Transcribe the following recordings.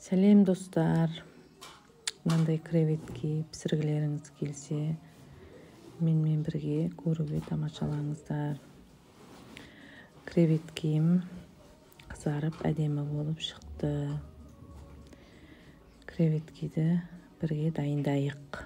Сәлем достар. Мындай креветки пісіргілеріңіз келсе, менімен бірге көруге тамашалаңыздар. Креветкем қызарып әдемі болып шықты. Креветкиді бірге дайындайық.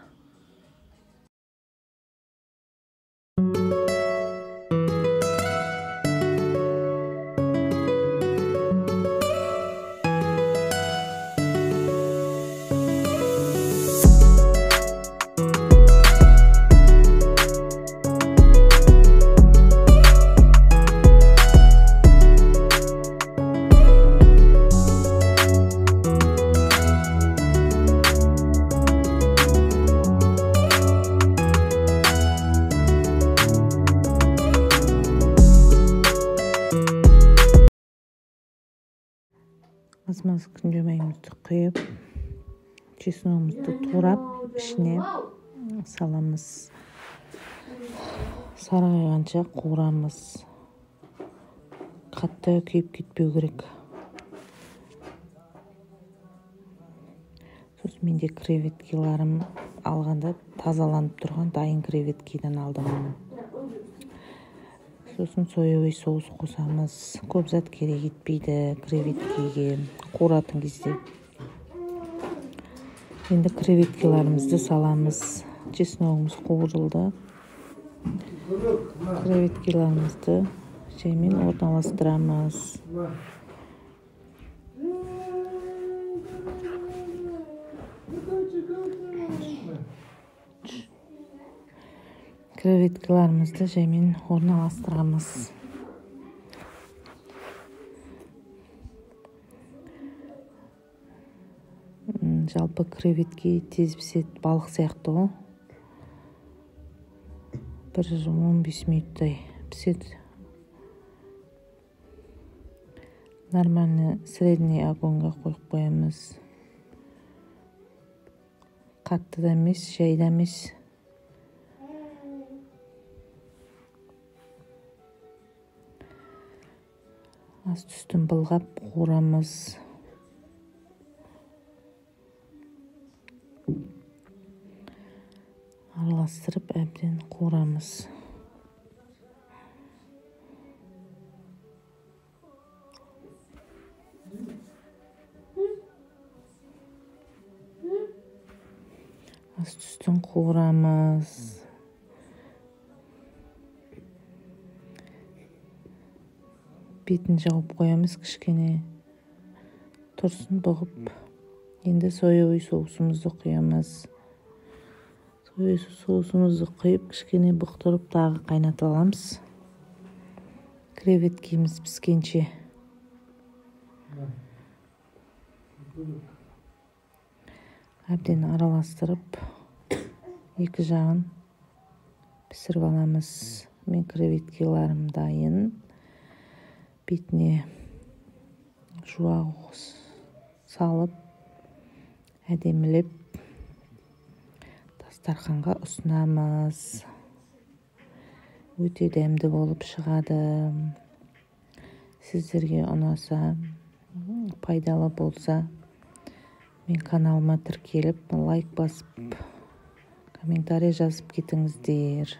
Азмаз күнжемейімізді құйып, чесногымызды турап, ішіне саламыз. Сарғайғанша қуырамыз. Қатты күйіп кетпеу керек. Сосын менде креветкиларым алғанда тазаланып тұрған дайын креветкиден алдым. Сосын соевый соус қосамыз. Көп зат керек етпейді креветкиге қуыратын кезде. Енді креветкиларымызды саламыз. Чесногымыз қуырылды. Креветкиларымызды жаймен орналастырамыз. Креветкиларымызды жаймен орналастырамыз. Жалпы креветки тез піседі, балық сияқты ғой. 1-15 минуттай піседі. Нормальный средний огоньға қойып қоямыз. Қатты да емес, жай да емес. Асты-үстін былғап қуырамыз. Араластырып әбден қуырамыз. Асты-үстін қуырамыз. Бетін жауып қоямыз, кішкене тұрсын бұғып. Енді соевый соусымызды құямыз. Соевый соусымызды құйып, кішкене бұқтырып тағы қайнатып аламыз. Креветкеміз піскенше. Әбден араластырып, екі жағын пісіріп аламыз. Мен креветкиларым дайын. Бетіне жуақ салып, әдемілеп дастарханға ұсынамыз. Өте дәмді болып шығады. Сіздерге ұнаса, пайдалы болса, мен каналыма тіркеліп, лайк басып, комментарий жазып кетіңіздер.